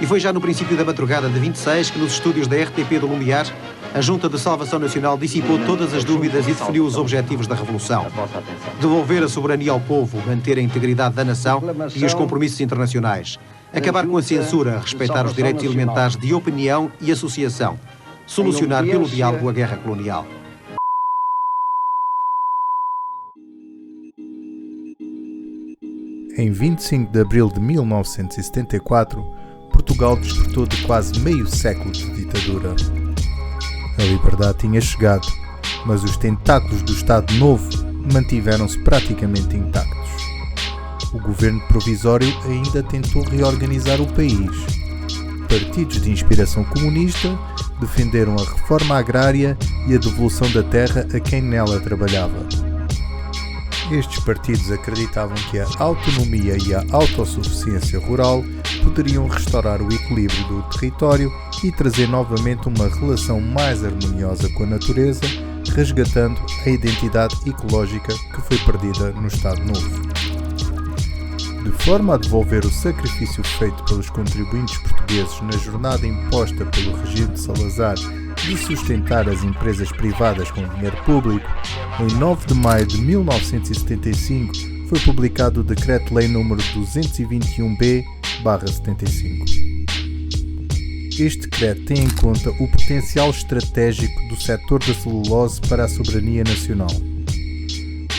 E foi já no princípio da madrugada de 26 que nos estúdios da RTP do Lumiar, a Junta de Salvação Nacional dissipou todas as dúvidas e definiu os objetivos da revolução. Devolver a soberania ao povo, manter a integridade da nação e os compromissos internacionais. Acabar com a censura, respeitar os direitos elementares de opinião e associação. Solucionar pelo diálogo a guerra colonial. Em 25 de abril de 1974, Portugal despertou de quase meio século de ditadura. A liberdade tinha chegado, mas os tentáculos do Estado Novo mantiveram-se praticamente intactos. O governo provisório ainda tentou reorganizar o país. Partidos de inspiração comunista defenderam a reforma agrária e a devolução da terra a quem nela trabalhava. Estes partidos acreditavam que a autonomia e a autossuficiência rural poderiam restaurar o equilíbrio do território e trazer novamente uma relação mais harmoniosa com a natureza, resgatando a identidade ecológica que foi perdida no Estado Novo. De forma a devolver o sacrifício feito pelos contribuintes portugueses na jornada imposta pelo regime de Salazar de sustentar as empresas privadas com dinheiro público, em 9 de maio de 1975 foi publicado o Decreto-Lei nº 221-B/75. Este decreto tem em conta o potencial estratégico do setor da celulose para a soberania nacional.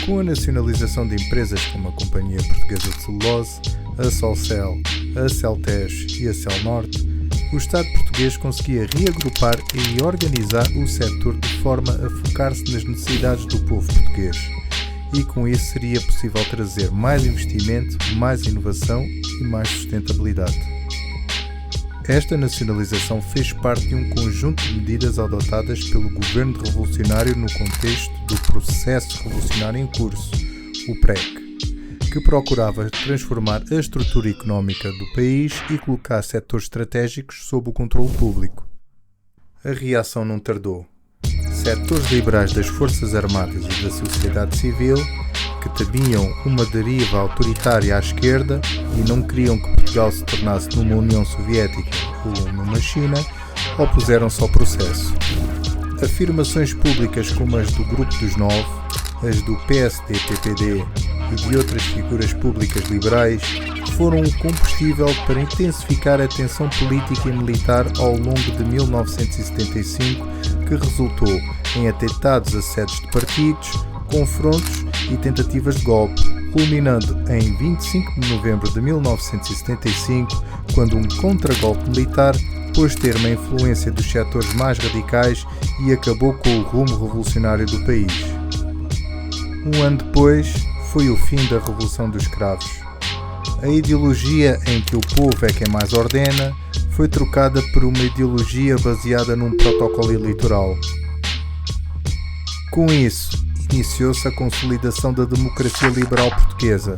Com a nacionalização de empresas como a Companhia Portuguesa de Celulose, a Solcel, a Celtex e a Celnorte, o Estado português conseguia reagrupar e organizar o setor de forma a focar-se nas necessidades do povo português. E com isso seria possível trazer mais investimento, mais inovação e mais sustentabilidade. Esta nacionalização fez parte de um conjunto de medidas adotadas pelo governo revolucionário no contexto do processo revolucionário em curso, o PREC, que procurava transformar a estrutura económica do país e colocar setores estratégicos sob o controle público. A reação não tardou. Setores liberais das Forças Armadas e da sociedade civil, que temiam uma deriva autoritária à esquerda e não queriam que Portugal se tornasse numa União Soviética ou numa China, opuseram-se ao processo. Afirmações públicas como as do Grupo dos Nove, as do PSD-PPD e de outras figuras públicas liberais foram o combustível para intensificar a tensão política e militar ao longo de 1975, que resultou em atentados a sedes de partidos, confrontos e tentativas de golpe, culminando em 25 de novembro de 1975, quando um contragolpe militar pôs termo à influência dos setores mais radicais e acabou com o rumo revolucionário do país. Um ano depois, foi o fim da Revolução dos Cravos. A ideologia em que o povo é quem mais ordena foi trocada por uma ideologia baseada num protocolo eleitoral. Com isso, iniciou-se a consolidação da democracia liberal portuguesa,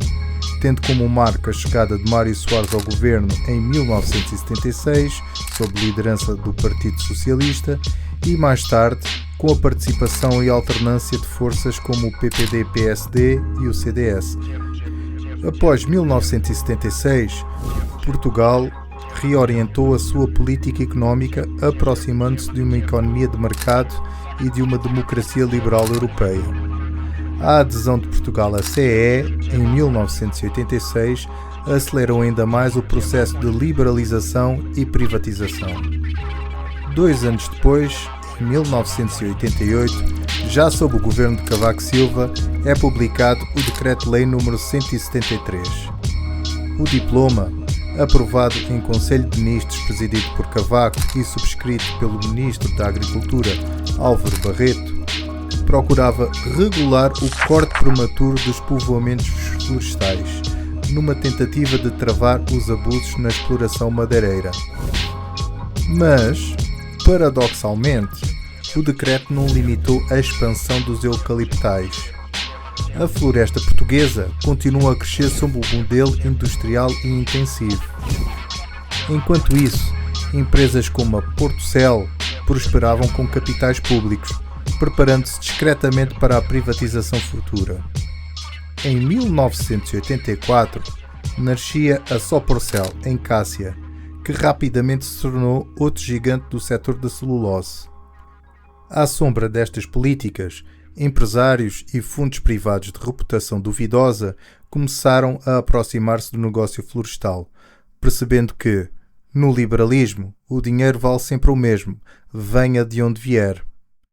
tendo como marco a chegada de Mário Soares ao governo em 1976, sob liderança do Partido Socialista, e mais tarde, com a participação e alternância de forças como o PPD-PSD e o CDS. Após 1976, Portugal reorientou a sua política económica, aproximando-se de uma economia de mercado e de uma democracia liberal europeia. A adesão de Portugal à CEE, em 1986, acelerou ainda mais o processo de liberalização e privatização. 2 anos depois, em 1988, já sob o governo de Cavaco Silva, é publicado o Decreto-Lei nº 173. O diploma, aprovado em Conselho de Ministros presidido por Cavaco e subscrito pelo Ministro da Agricultura, Álvaro Barreto, procurava regular o corte prematuro dos povoamentos florestais, numa tentativa de travar os abusos na exploração madeireira. Mas, paradoxalmente, o decreto não limitou a expansão dos eucaliptais. A floresta portuguesa continua a crescer sob o modelo industrial e intensivo. Enquanto isso, empresas como a Portocel prosperavam com capitais públicos, preparando-se discretamente para a privatização futura. Em 1984, nascia a Soporcel, em Cássia, que rapidamente se tornou outro gigante do setor da celulose. À sombra destas políticas, empresários e fundos privados de reputação duvidosa começaram a aproximar-se do negócio florestal, percebendo que, no liberalismo, o dinheiro vale sempre o mesmo, venha de onde vier.